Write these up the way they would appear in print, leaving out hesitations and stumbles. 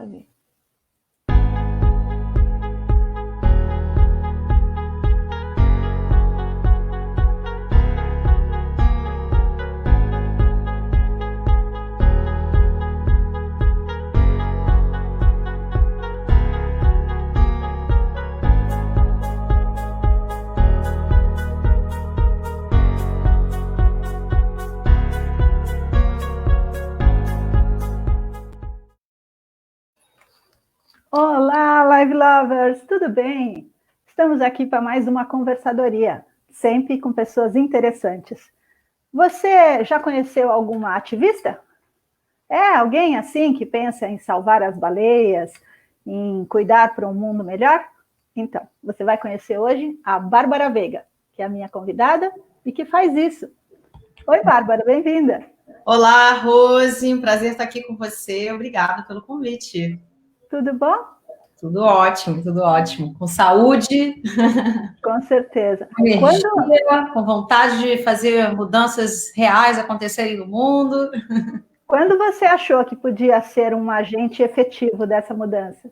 ouvir. Olá, Live Lovers, tudo bem? Estamos aqui para mais uma conversadoria, sempre com pessoas interessantes. Você já conheceu alguma ativista? Alguém assim que pensa em salvar as baleias, em cuidar para um mundo melhor? Então, você vai conhecer hoje a Bárbara Veiga, que é a minha convidada e que faz isso. Oi, Bárbara, bem-vinda. Olá, Rose, um prazer estar aqui com você. Obrigada pelo convite. Tudo bom? Tudo ótimo, tudo ótimo. Com saúde. Com certeza. Com energia, com vontade de fazer mudanças reais acontecerem no mundo. Quando você achou que podia ser um agente efetivo dessa mudança?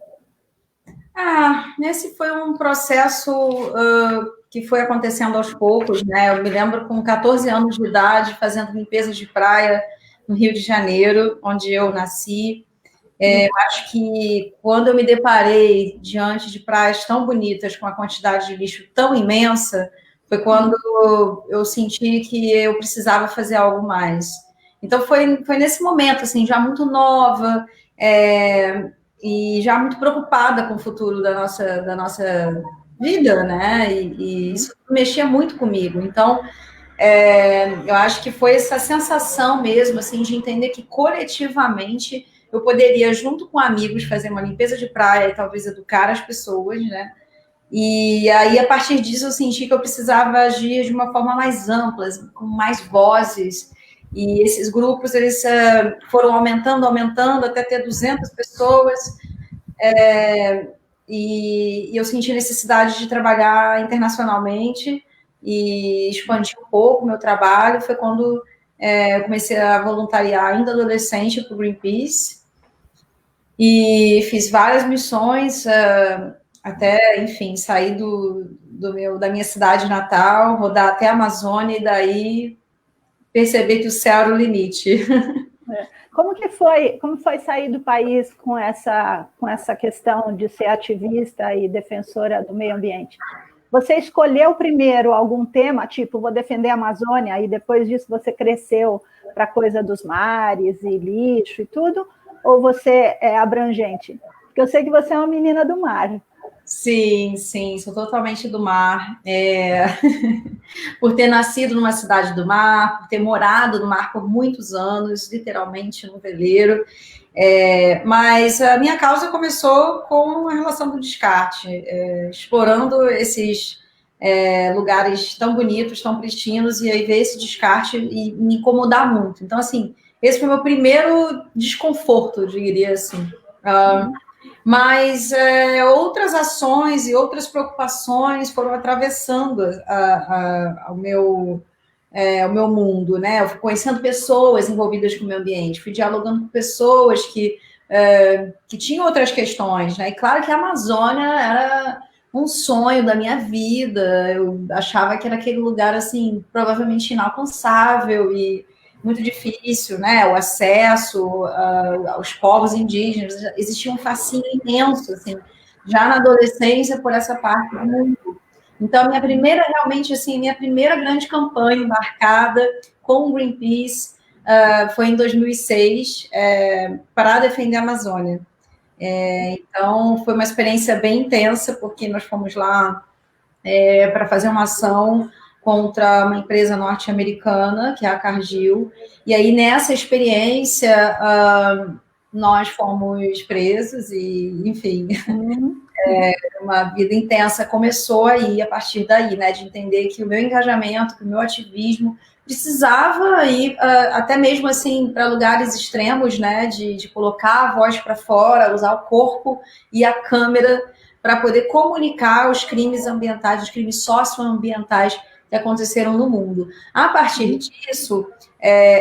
Esse foi um processo que foi acontecendo aos poucos, né? Eu me lembro com 14 anos de idade, fazendo limpeza de praia no Rio de Janeiro, onde eu nasci. Acho que quando eu me deparei diante de praias tão bonitas, com a quantidade de lixo tão imensa, foi quando eu senti que eu precisava fazer algo mais. Então, foi nesse momento, assim, já muito nova, e já muito preocupada com o futuro da nossa vida, né? E isso mexia muito comigo. Então, eu acho que foi essa sensação mesmo, assim, de entender que coletivamente eu poderia, junto com amigos, fazer uma limpeza de praia e talvez educar as pessoas, né? E aí, a partir disso, eu senti que eu precisava agir de uma forma mais ampla, com mais vozes. E esses grupos, eles foram aumentando, até ter 200 pessoas. E eu senti necessidade de trabalhar internacionalmente e expandir um pouco o meu trabalho. Foi quando eu comecei a voluntariar ainda adolescente para o Greenpeace e fiz várias missões até, enfim, sair da minha cidade natal, rodar até a Amazônia e daí perceber que o céu era o limite. Como foi sair do país com essa questão de ser ativista e defensora do meio ambiente? Você escolheu primeiro algum tema, tipo, vou defender a Amazônia, e depois disso você cresceu para a coisa dos mares e lixo e tudo? Ou você é abrangente? Porque eu sei que você é uma menina do mar. Sim, sou totalmente do mar. Por ter nascido numa cidade do mar, por ter morado no mar por muitos anos, literalmente no veleiro. Mas a minha causa começou com a relação do descarte, explorando esses lugares tão bonitos, tão pristinos, e aí ver esse descarte e me incomodar muito. Então, assim, esse foi o meu primeiro desconforto, eu diria assim. Mas outras ações e outras preocupações foram atravessando o meu mundo, né? Eu fui conhecendo pessoas envolvidas com o meio ambiente, fui dialogando com pessoas que tinham outras questões, né? E claro que a Amazônia era um sonho da minha vida, eu achava que era aquele lugar, assim, provavelmente inalcançável e muito difícil, né? O acesso aos povos indígenas, existia um fascínio imenso, assim, já na adolescência, por essa parte do mundo. Então, minha primeira grande campanha embarcada com o Greenpeace foi em 2006, para defender a Amazônia. Então, foi uma experiência bem intensa, porque nós fomos lá para fazer uma ação contra uma empresa norte-americana, que é a Cargill, e aí nessa experiência nós fomos presos e, enfim, uma vida intensa começou aí, a partir daí, né, de entender que o meu engajamento, que o meu ativismo precisava ir até mesmo assim para lugares extremos, né, de colocar a voz para fora, usar o corpo e a câmera para poder comunicar os crimes ambientais, os crimes socioambientais que aconteceram no mundo. A partir disso,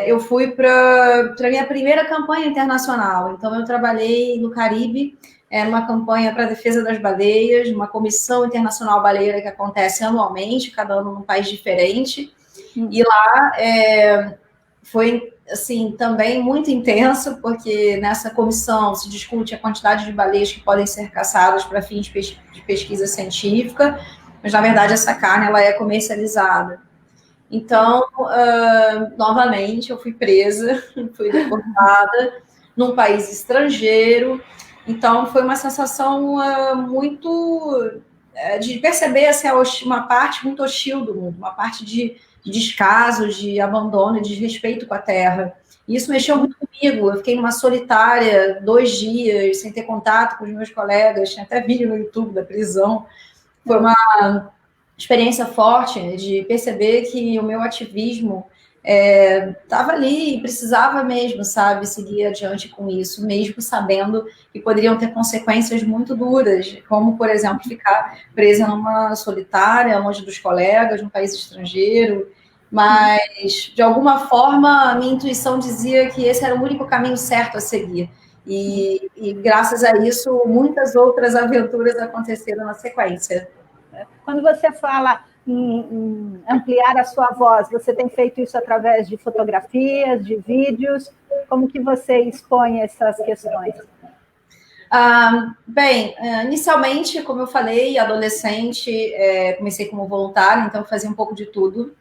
eu fui para a minha primeira campanha internacional. Então, eu trabalhei no Caribe, numa campanha para a defesa das baleias, uma comissão internacional baleeira que acontece anualmente, cada ano num país diferente. E lá foi, assim, também muito intenso, porque nessa comissão se discute a quantidade de baleias que podem ser caçadas para fins de pesquisa científica, mas, na verdade, essa carne ela é comercializada. Então, novamente, eu fui presa, fui deportada num país estrangeiro. Então, foi uma sensação muito de perceber assim, uma parte muito hostil do mundo, uma parte de descaso, de abandono, de desrespeito com a terra. E isso mexeu muito comigo. Eu fiquei numa solitária 2 dias, sem ter contato com os meus colegas, tinha até vídeo no YouTube da prisão. Foi uma experiência forte de perceber que o meu ativismo estava ali e precisava mesmo, sabe, seguir adiante com isso, mesmo sabendo que poderiam ter consequências muito duras, como, por exemplo, ficar presa numa solitária, longe dos colegas, num país estrangeiro. Mas, de alguma forma, a minha intuição dizia que esse era o único caminho certo a seguir. E graças a isso, muitas outras aventuras aconteceram na sequência. Quando você fala em ampliar a sua voz, você tem feito isso através de fotografias, de vídeos? Como que você expõe essas questões? Bem, inicialmente, como eu falei, adolescente, comecei como voluntária, então fazia um pouco de tudo.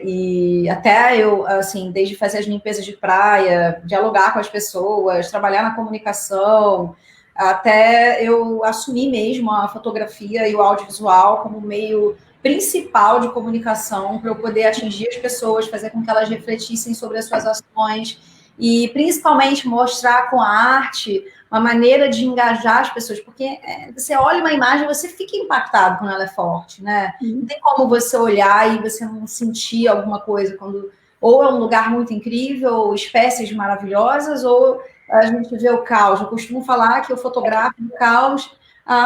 E até eu, assim, desde fazer as limpezas de praia, dialogar com as pessoas, trabalhar na comunicação, até eu assumir mesmo a fotografia e o audiovisual como meio principal de comunicação para eu poder atingir as pessoas, fazer com que elas refletissem sobre as suas ações e principalmente mostrar com a arte uma maneira de engajar as pessoas, porque você olha uma imagem e você fica impactado quando ela é forte, né? Não tem como você olhar e você não sentir alguma coisa quando ou é um lugar muito incrível, ou espécies maravilhosas, ou a gente vê o caos. Eu costumo falar que eu fotografo o caos,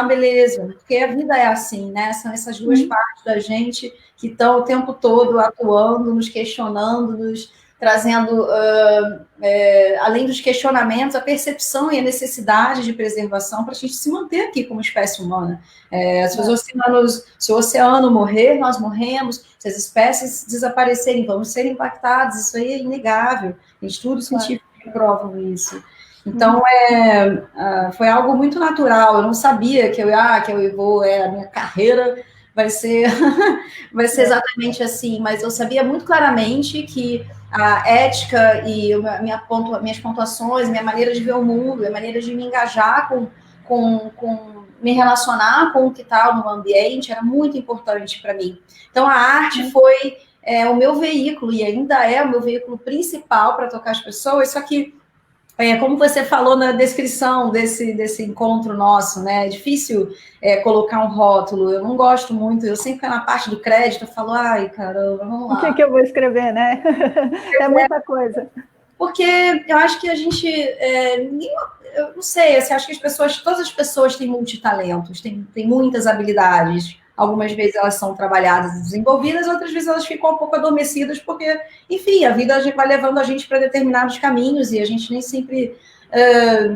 beleza, porque a vida é assim, né? São essas duas partes da gente que estão o tempo todo atuando, nos questionando, nos trazendo, além dos questionamentos, a percepção e a necessidade de preservação para a gente se manter aqui como espécie humana. Se o oceano morrer, nós morremos. Se as espécies desaparecerem, vamos ser impactados. Isso aí é inegável. Tem estudos científicos que provam isso. Então, foi algo muito natural. Eu não sabia que eu vou, a minha carreira vai ser exatamente assim, mas eu sabia muito claramente que a ética e minhas pontuações, minha maneira de ver o mundo, minha maneira de me engajar com me relacionar com o que está no ambiente era muito importante para mim. Então, a arte foi o meu veículo, e ainda é o meu veículo principal para tocar as pessoas, só que como você falou na descrição desse encontro nosso, né? É difícil colocar um rótulo. Eu não gosto muito. Eu sempre na parte do crédito eu falo, ai, caramba, vamos lá. O que eu vou escrever, né? É muita coisa. Porque eu acho que a gente... eu não sei, assim, acho que todas as pessoas têm multitalentos, têm muitas habilidades. Algumas vezes elas são trabalhadas e desenvolvidas, outras vezes elas ficam um pouco adormecidas, porque, enfim, a vida vai levando a gente para determinados caminhos e a gente nem sempre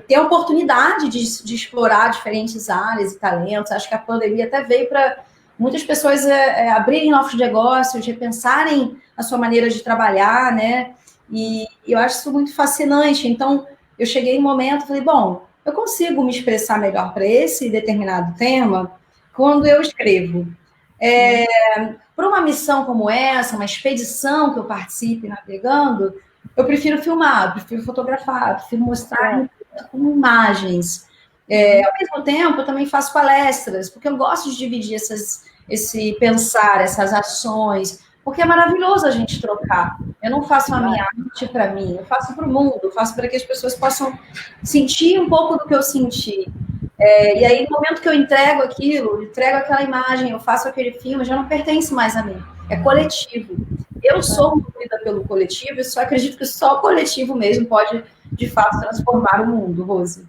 tem a oportunidade de explorar diferentes áreas e talentos. Acho que a pandemia até veio para muitas pessoas abrirem novos negócios, repensarem a sua maneira de trabalhar, né? E eu acho isso muito fascinante. Então, eu cheguei em um momento e falei, bom, eu consigo me expressar melhor para esse determinado tema quando eu escrevo. Para uma missão como essa, uma expedição que eu participe navegando, eu prefiro filmar, eu prefiro fotografar, eu prefiro mostrar com imagens. Ao mesmo tempo, eu também faço palestras, porque eu gosto de dividir esse pensar, essas ações, porque é maravilhoso a gente trocar. Eu não faço a minha arte para mim, eu faço para o mundo, eu faço para que as pessoas possam sentir um pouco do que eu senti. E aí, no momento que eu entrego aquilo, entrego aquela imagem, eu faço aquele filme, já não pertence mais a mim, é coletivo. Eu sou movida pelo coletivo e só acredito que só o coletivo mesmo pode, de fato, transformar o mundo, Rose.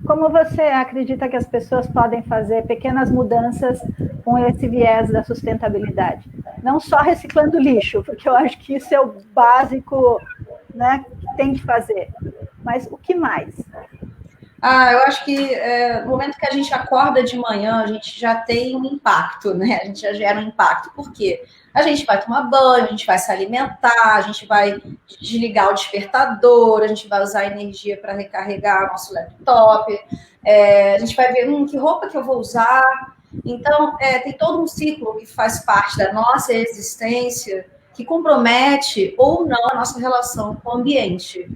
Como você acredita que as pessoas podem fazer pequenas mudanças com esse viés da sustentabilidade? Não só reciclando lixo, porque eu acho que isso é o básico, né, que tem que fazer. Mas o que mais? Eu acho que no momento que a gente acorda de manhã, a gente já tem um impacto, né? A gente já gera um impacto. Por quê? A gente vai tomar banho, a gente vai se alimentar, a gente vai desligar o despertador, a gente vai usar energia para recarregar nosso laptop, a gente vai ver que roupa que eu vou usar. Então, tem todo um ciclo que faz parte da nossa existência que compromete ou não a nossa relação com o ambiente.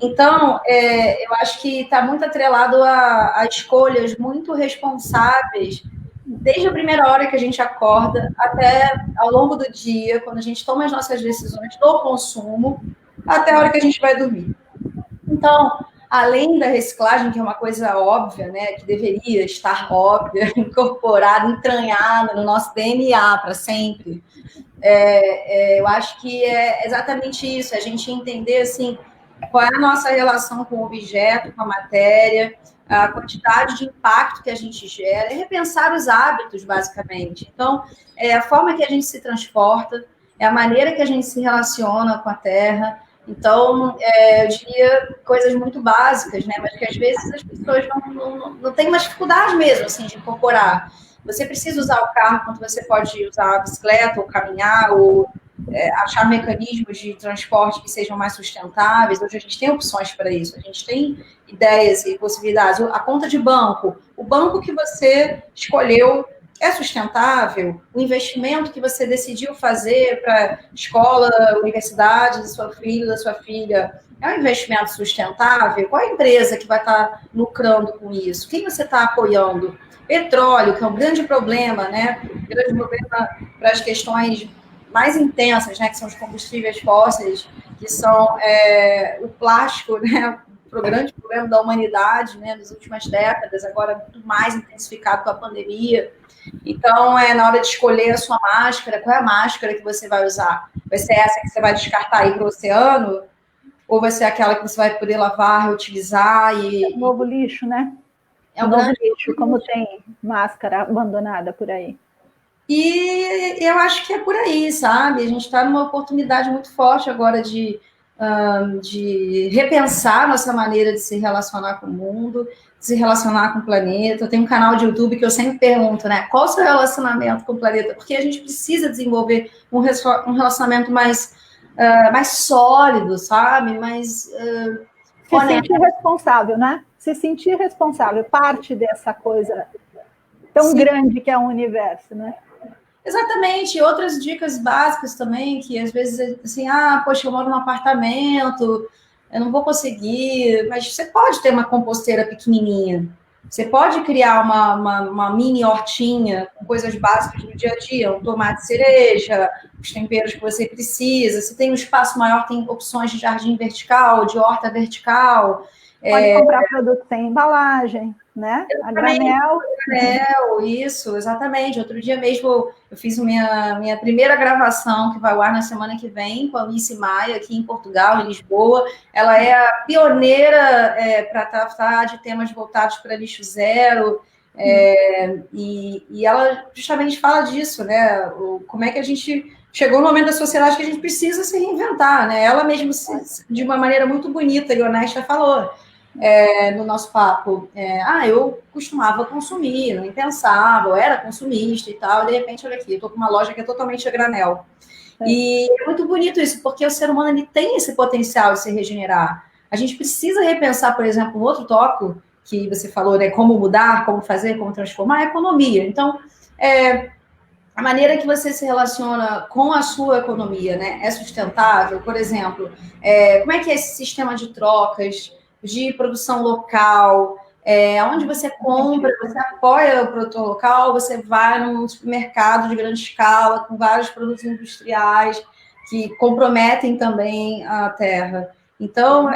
Então, eu acho que está muito atrelado a escolhas muito responsáveis, desde a primeira hora que a gente acorda até ao longo do dia, quando a gente toma as nossas decisões do consumo, até a hora que a gente vai dormir. Então, além da reciclagem, que é uma coisa óbvia, né, que deveria estar óbvia, incorporada, entranhada no nosso DNA para sempre, eu acho que é exatamente isso, a gente entender, assim, qual é a nossa relação com o objeto, com a matéria, a quantidade de impacto que a gente gera, e repensar os hábitos, basicamente. Então, é a forma que a gente se transporta, é a maneira que a gente se relaciona com a Terra. Então, eu diria coisas muito básicas, né? Mas que às vezes as pessoas não têm uma dificuldade mesmo, assim, de incorporar. Você precisa usar o carro quando você pode usar a bicicleta, ou caminhar, ou achar mecanismos de transporte que sejam mais sustentáveis. Hoje a gente tem opções para isso, a gente tem ideias e possibilidades. A conta de banco, o banco que você escolheu é sustentável? O investimento que você decidiu fazer para escola, universidade do seu filho, da sua filha, é um investimento sustentável? Qual a empresa que vai estar lucrando com isso? Quem você está apoiando? Petróleo, que é um grande problema, né? Um grande problema para as questões mais intensas, né, que são os combustíveis fósseis, que são o plástico, né, o grande problema da humanidade, né, nas últimas décadas, agora muito mais intensificado com a pandemia. Então, na hora de escolher a sua máscara, qual é a máscara que você vai usar? Vai ser essa que você vai descartar aí para o oceano? Ou vai ser aquela que você vai poder lavar, reutilizar? É um novo lixo, né? É um grande lixo, como tem máscara abandonada por aí. E eu acho que é por aí, sabe? A gente está numa oportunidade muito forte agora de repensar nossa maneira de se relacionar com o mundo, de se relacionar com o planeta. Eu tenho um canal de YouTube que eu sempre pergunto, né? Qual o seu relacionamento com o planeta? Porque a gente precisa desenvolver um relacionamento mais sólido, sabe? Mais se sentir responsável, né? Se sentir responsável, parte dessa coisa tão Sim. grande que é o universo, né? Exatamente, outras dicas básicas também, que às vezes, assim, poxa, eu moro num apartamento, eu não vou conseguir, mas você pode ter uma composteira pequenininha, você pode criar uma mini hortinha com coisas básicas do dia a dia, um tomate cereja, os temperos que você precisa, se tem um espaço maior, tem opções de jardim vertical, de horta vertical. Pode comprar produto sem embalagem, né? A granel. Isso, exatamente. Outro dia mesmo eu fiz minha primeira gravação, que vai ao ar na semana que vem, com a Alice Maia, aqui em Portugal, em Lisboa. Ela é a pioneira para tratar de temas voltados para lixo zero, e ela justamente fala disso, né? Como é que a gente chegou no momento da sociedade que a gente precisa se reinventar, né? Ela mesmo, de uma maneira muito bonita e honesta, falou no nosso papo, eu costumava consumir, não pensava, eu era consumista e tal, e de repente, olha aqui, eu estou com uma loja que é totalmente a granel. E é muito bonito isso, porque o ser humano ele tem esse potencial de se regenerar. A gente precisa repensar, por exemplo, um outro tópico que você falou, né, como mudar, como fazer, como transformar, a economia. Então, a maneira que você se relaciona com a sua economia, né, é sustentável? Por exemplo, como é que é esse sistema de trocas, de produção local, onde você compra, você apoia o produtor local, você vai num supermercado de grande escala, com vários produtos industriais que comprometem também a terra. Então,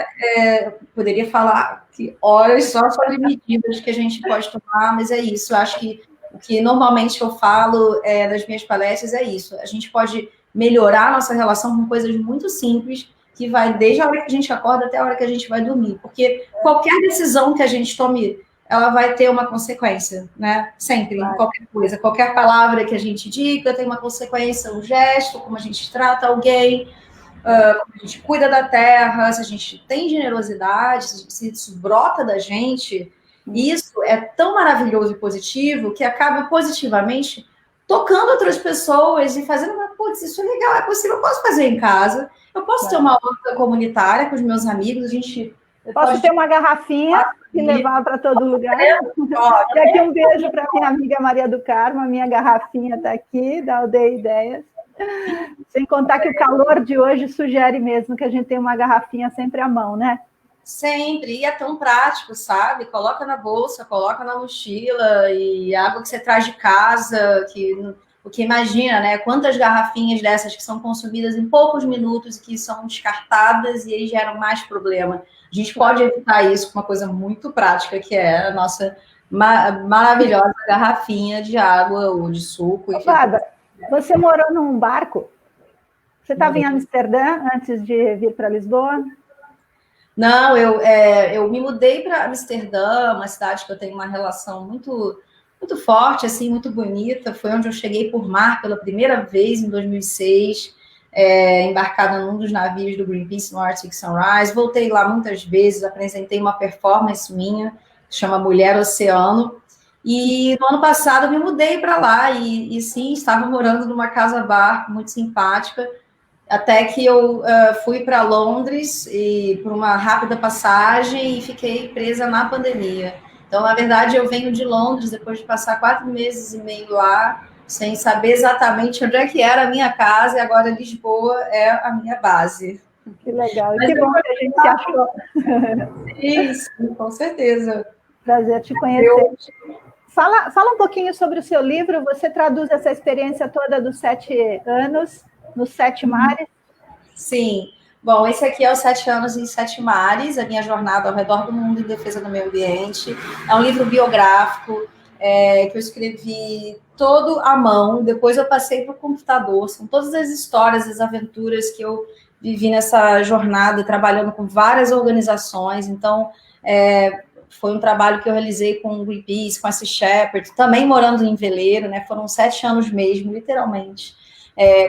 poderia falar que horas só sobre medidas que a gente pode tomar, mas é isso. Eu acho que o que normalmente eu falo nas minhas palestras é isso. A gente pode melhorar a nossa relação com coisas muito simples, que vai desde a hora que a gente acorda até a hora que a gente vai dormir. Porque qualquer decisão que a gente tome ela vai ter uma consequência, né? Sempre, Claro. em qualquer coisa. Qualquer palavra que a gente diga tem uma consequência, um gesto, como a gente trata alguém, como a gente cuida da terra, se a gente tem generosidade, se isso brota da gente, isso é tão maravilhoso e positivo que acaba positivamente tocando outras pessoas e fazendo, putz, isso é legal, é possível, eu posso fazer em casa, eu posso ter uma horta comunitária com os meus amigos, a gente posso ter uma garrafinha e levar para todo lugar. E aqui um beijo para minha amiga Maria do Carmo, a minha garrafinha está aqui, da Aldeia Ideias. Sem contar que o calor de hoje sugere mesmo que a gente tenha uma garrafinha sempre à mão, né? Sempre, e é tão prático, sabe? Coloca na bolsa, coloca na mochila, e água que você traz de casa, o que imagina, né? Quantas garrafinhas dessas que são consumidas em poucos minutos e que são descartadas e aí geram mais problema. A gente pode evitar isso com uma coisa muito prática, que é a nossa maravilhosa garrafinha de água ou de suco. Bárbara, você morou num barco? Você estava em Amsterdã antes de vir para Lisboa? Não, eu me mudei para Amsterdã, uma cidade que eu tenho uma relação muito, muito forte, assim, muito bonita. Foi onde eu cheguei por mar pela primeira vez em 2006, embarcada num dos navios do Greenpeace no Arctic Sunrise. Voltei lá muitas vezes, apresentei uma performance minha, que chama Mulher Oceano. E no ano passado eu me mudei para lá e sim, estava morando numa casa-bar muito simpática, até que eu fui para Londres e por uma rápida passagem e fiquei presa na pandemia. Então, na verdade, eu venho de Londres depois de passar 4 meses e meio lá, sem saber exatamente onde é que era a minha casa, e agora Lisboa é a minha base. Que legal, e que bom que a gente se achou. Isso, com certeza. Prazer te conhecer. Fala um pouquinho sobre o seu livro. Você traduz essa experiência toda dos 7 anos nos 7 mares? Sim. Bom, esse aqui é os 7 anos em 7 mares, a minha jornada ao redor do mundo em defesa do meio ambiente. É um livro biográfico que eu escrevi todo à mão, depois eu passei para o computador. São todas as histórias, as aventuras que eu vivi nessa jornada, trabalhando com várias organizações. Então, foi um trabalho que eu realizei com o Greenpeace, com a Sea Shepherd, também morando em veleiro, né? Foram 7 anos mesmo, literalmente.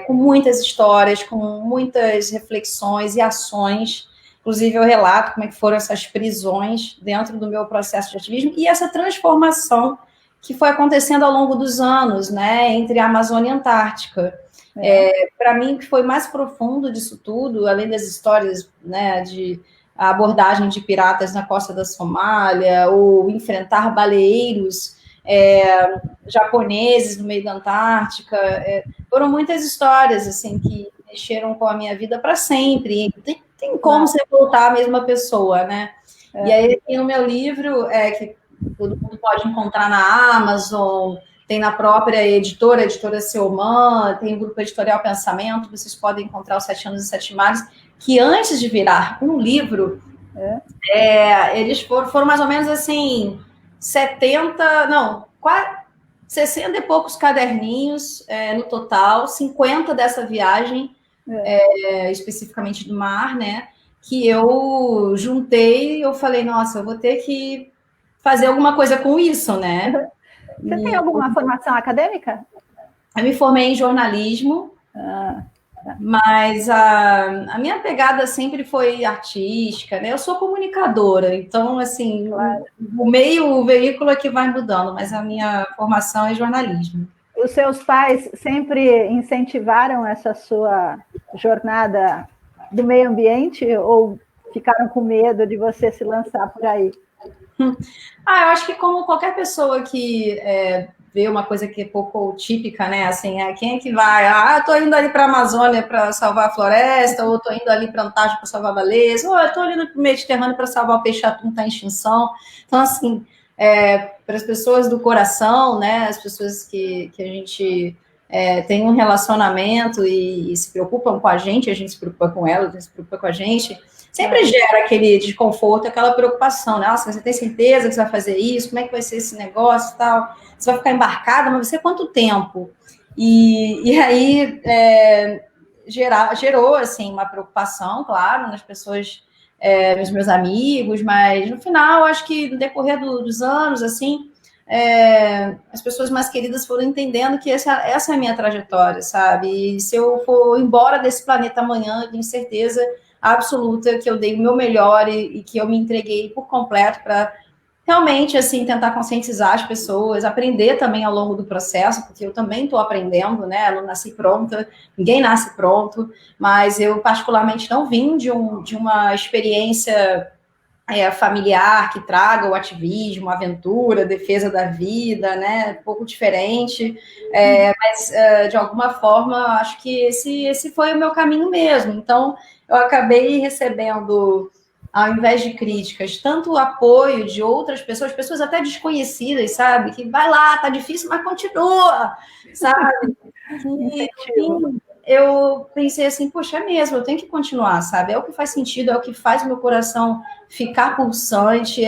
Com muitas histórias, com muitas reflexões e ações. Inclusive, eu relato como é que foram essas prisões dentro do meu processo de ativismo e essa transformação que foi acontecendo ao longo dos anos, né, entre a Amazônia e a Antártica. Para mim, o que foi mais profundo disso tudo, além das histórias, né, de a abordagem de piratas na costa da Somália, ou enfrentar baleeiros japoneses no meio da Antártica, foram muitas histórias assim que mexeram com a minha vida para sempre. Tem como você voltar a mesma pessoa, né? E aí, aqui no meu livro, que todo mundo pode encontrar na Amazon, tem na própria editora Seoman, tem o grupo editorial Pensamento, vocês podem encontrar os 7 anos e 7 mares, que antes de virar um livro, eles foram mais ou menos assim, 60 e poucos caderninhos no total, 50 dessa viagem, especificamente do mar, né? Que eu juntei e eu falei, nossa, eu vou ter que fazer alguma coisa com isso, né? Você tem alguma formação acadêmica? Eu me formei em jornalismo, mas a minha pegada sempre foi artística, né? Eu sou comunicadora, então, assim, o veículo é que vai mudando, mas a minha formação é jornalismo. Os seus pais sempre incentivaram essa sua jornada do meio ambiente ou ficaram com medo de você se lançar por aí? Eu acho que como qualquer pessoa que vê uma coisa que é pouco típica, né? Assim, quem é que vai? Eu tô indo ali para a Amazônia para salvar a floresta, ou tô indo ali para a Antártica para salvar baleias, ou eu tô ali no Mediterrâneo para salvar o peixe-atum que tá em extinção. Então, assim, para as pessoas do coração, né? As pessoas que a gente tem um relacionamento e se preocupam com a gente se preocupa com elas, a gente se preocupa com a gente, sempre gera aquele desconforto, aquela preocupação, né? Nossa, você tem certeza que você vai fazer isso? Como é que vai ser esse negócio e tal? Você vai ficar embarcada, mas você quanto tempo? E aí gerou, assim, uma preocupação, claro, nas pessoas os meus amigos, mas no final, acho que no decorrer dos anos, assim, as pessoas mais queridas foram entendendo que essa é a minha trajetória, sabe? E se eu for embora desse planeta amanhã, eu tenho certeza absoluta que eu dei o meu melhor e que eu me entreguei por completo para realmente, assim, tentar conscientizar as pessoas, aprender também ao longo do processo, porque eu também estou aprendendo, né? Eu não nasci pronta, ninguém nasce pronto, mas eu particularmente não vim de uma experiência familiar que traga o ativismo, a aventura, a defesa da vida, né? Um pouco diferente, mas de alguma forma acho que esse foi o meu caminho mesmo. Então eu acabei recebendo, ao invés de críticas, tanto o apoio de outras pessoas até desconhecidas, sabe? Que vai lá, tá difícil, mas continua, sabe? Que, enfim, eu pensei assim, poxa, é mesmo, eu tenho que continuar, sabe? É o que faz sentido, é o que faz o meu coração ficar pulsante,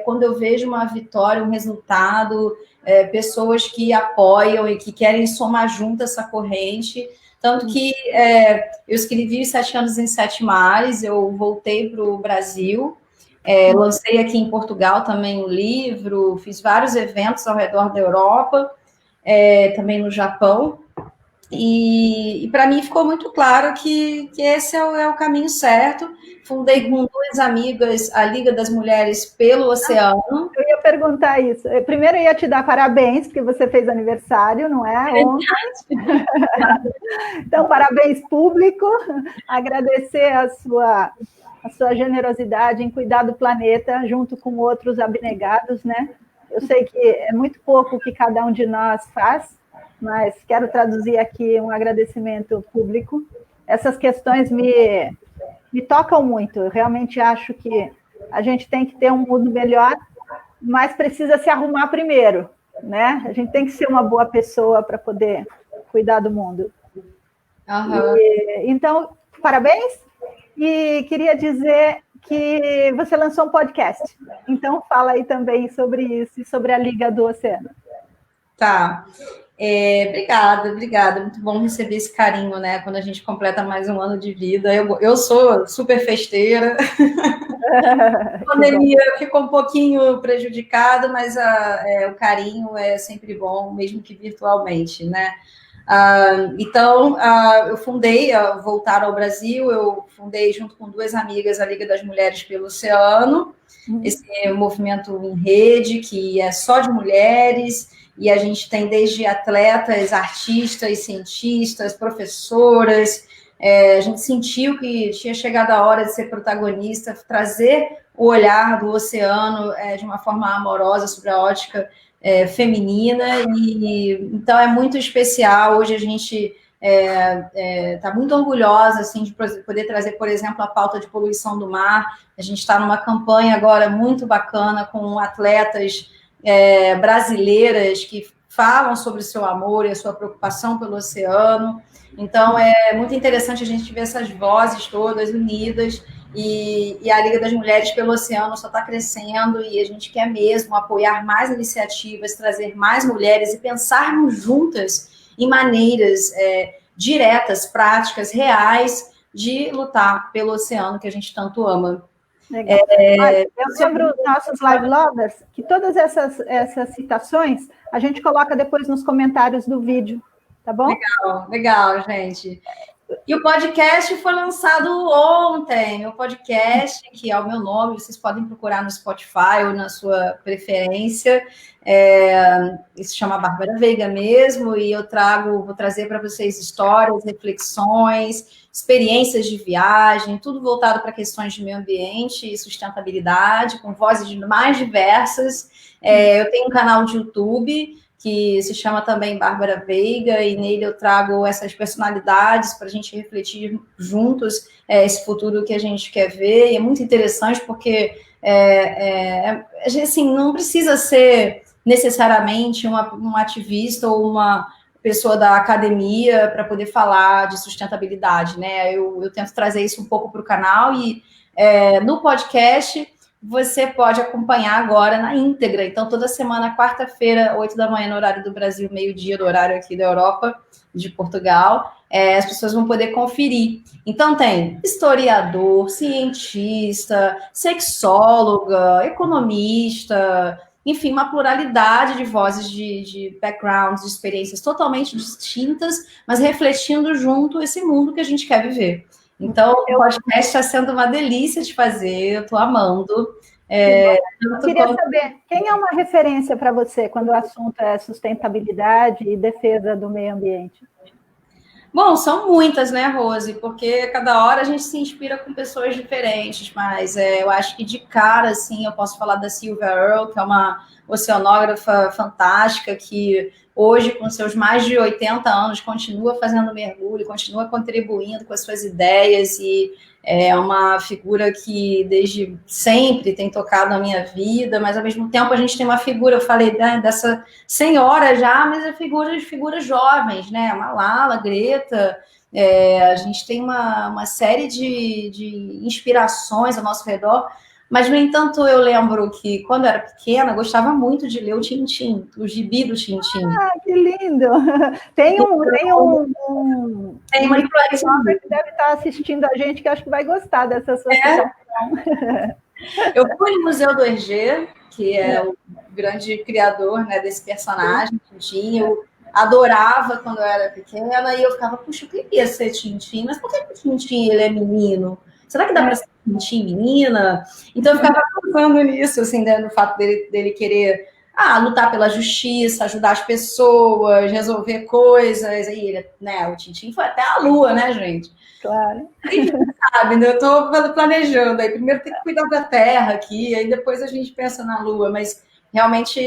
quando eu vejo uma vitória, um resultado, pessoas que apoiam e que querem somar junto essa corrente. Tanto que eu escrevi Os 7 Anos em 7 Mares, eu voltei para o Brasil, lancei aqui em Portugal também um livro, fiz vários eventos ao redor da Europa, também no Japão, e para mim ficou muito claro que esse é o caminho certo. Fundei com 2 amigas a Liga das Mulheres pelo Oceano. Eu ia perguntar isso. Primeiro eu ia te dar parabéns, porque você fez aniversário, não é? Ontem. Então, parabéns público. Agradecer a sua generosidade em cuidar do planeta junto com outros abnegados, né? Eu sei que é muito pouco o que cada um de nós faz, mas quero traduzir aqui um agradecimento público. Essas questões me tocam muito. Eu realmente acho que a gente tem que ter um mundo melhor, mas precisa se arrumar primeiro, né? A gente tem que ser uma boa pessoa para poder cuidar do mundo. Uhum. Então, parabéns. E queria dizer que você lançou um podcast. Então, fala aí também sobre isso e sobre a Liga do Oceano. Tá. Obrigada. Muito bom receber esse carinho, né? Quando a gente completa mais um ano de vida. Eu sou super festeira. A pandemia ficou um pouquinho prejudicada, mas o carinho é sempre bom, mesmo que virtualmente, né? Então, eu fundei, voltar ao Brasil, eu fundei junto com 2 amigas a Liga das Mulheres pelo Oceano, esse movimento em rede, que é só de mulheres, e a gente tem desde atletas, artistas, cientistas, professoras. A gente sentiu que tinha chegado a hora de ser protagonista, trazer o olhar do oceano de uma forma amorosa sobre a ótica feminina, e então é muito especial. Hoje a gente está muito orgulhosa assim, de poder trazer, por exemplo, a pauta de poluição do mar. A gente está numa campanha agora muito bacana com atletas brasileiras que falam sobre o seu amor e a sua preocupação pelo oceano. Então, é muito interessante a gente ver essas vozes todas unidas, e a Liga das Mulheres pelo Oceano só está crescendo, e a gente quer mesmo apoiar mais iniciativas, trazer mais mulheres e pensarmos juntas em maneiras diretas, práticas, reais, de lutar pelo oceano que a gente tanto ama. Legal. Olha, eu lembro nossos live lovers que todas essas citações a gente coloca depois nos comentários do vídeo, tá bom? Legal, gente. E o podcast foi lançado ontem. O podcast, que é o meu nome, vocês podem procurar no Spotify ou na sua preferência. Isso se chama Bárbara Veiga mesmo, e eu vou trazer para vocês histórias, reflexões, experiências de viagem, tudo voltado para questões de meio ambiente e sustentabilidade, com vozes mais diversas. Eu tenho um canal de YouTube que se chama também Bárbara Veiga, e nele eu trago essas personalidades para a gente refletir juntos esse futuro que a gente quer ver. E é muito interessante porque assim, não precisa ser necessariamente um ativista ou uma pessoa da academia para poder falar de sustentabilidade, né? Eu tento trazer isso um pouco para o canal, e no podcast você pode acompanhar agora na íntegra. Então, toda semana, quarta-feira, 8 da manhã, no horário do Brasil, meio-dia, no horário aqui da Europa, de Portugal, as pessoas vão poder conferir. Então, tem historiador, cientista, sexóloga, economista, enfim, uma pluralidade de vozes, de backgrounds, de experiências totalmente distintas, mas refletindo junto esse mundo que a gente quer viver. Então, o podcast está sendo uma delícia de fazer, eu estou amando. Eu queria saber, quem é uma referência para você quando o assunto é sustentabilidade e defesa do meio ambiente? Bom, são muitas, né, Rose? Porque cada hora a gente se inspira com pessoas diferentes, mas eu acho que de cara, assim, eu posso falar da Sylvia Earle, que é uma oceanógrafa fantástica, que hoje, com seus mais de 80 anos, continua fazendo mergulho, continua contribuindo com as suas ideias e é uma figura que desde sempre tem tocado na minha vida, mas ao mesmo tempo a gente tem uma figura, eu falei, né, dessa senhora já, mas é figuras jovens, né? Malala, Greta, a gente tem uma série de inspirações ao nosso redor, mas, no entanto, eu lembro que, quando eu era pequena, eu gostava muito de ler o Tintim, o gibi do Tintim. Ah, que lindo! Tem uma influência que deve estar assistindo a gente, que acho que vai gostar dessa sua citação. Eu fui no Museu do Hergé, que é o grande criador, né, desse personagem, Tintim. Eu adorava quando eu era pequena, e eu ficava, puxa, eu queria ser Tintim, mas por que o Tintim ele é menino? Será que dá para ser Tintim menina? Então eu ficava pensando nisso, assim, né, no fato dele querer lutar pela justiça, ajudar as pessoas, resolver coisas. Aí, né, o Tintim foi até a Lua, né, gente? Claro. Sabe, né? Eu estou planejando. Aí primeiro tem que cuidar da Terra aqui, aí depois a gente pensa na Lua. Mas realmente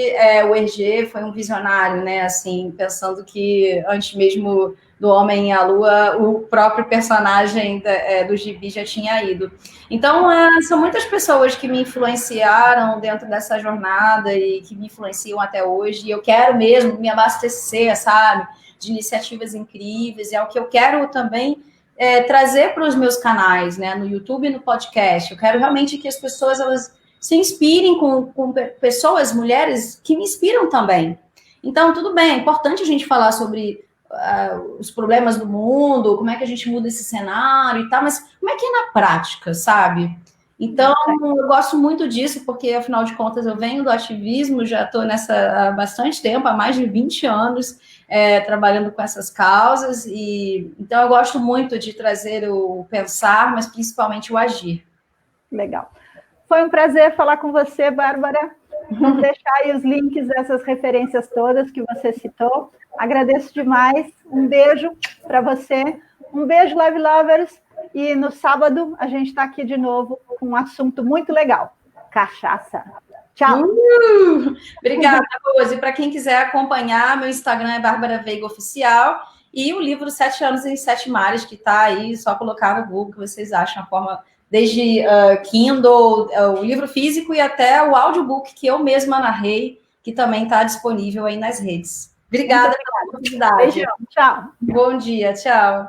o Hergé foi um visionário, né? Assim, pensando que antes mesmo do homem à Lua, o próprio personagem do gibi já tinha ido. Então, são muitas pessoas que me influenciaram dentro dessa jornada e que me influenciam até hoje. E eu quero mesmo me abastecer, sabe, de iniciativas incríveis. E é o que eu quero também trazer para os meus canais, né, no YouTube e no podcast. Eu quero realmente que as pessoas elas se inspirem com pessoas, mulheres, que me inspiram também. Então, tudo bem, é importante a gente falar sobre os problemas do mundo, como é que a gente muda esse cenário e tal, mas como é que é na prática, sabe? Então, eu gosto muito disso, porque, afinal de contas, eu venho do ativismo, já estou nessa há bastante tempo, há mais de 20 anos, trabalhando com essas causas, e então eu gosto muito de trazer o pensar, mas principalmente o agir. Legal. Foi um prazer falar com você, Bárbara. Vamos deixar aí os links dessas referências todas que você citou. Agradeço demais. Um beijo para você. Um beijo, Live Lovers. E no sábado a gente está aqui de novo com um assunto muito legal: cachaça. Tchau. Obrigada, Rose. Para quem quiser acompanhar, meu Instagram é Bárbara Veiga Oficial. E o livro 7 anos em 7 mares, que está aí, só colocar no Google, que vocês acham a forma, desde Kindle, o livro físico, e até o audiobook que eu mesma narrei, que também está disponível aí nas redes. Obrigada pela oportunidade. Beijão, tchau. Bom dia, tchau.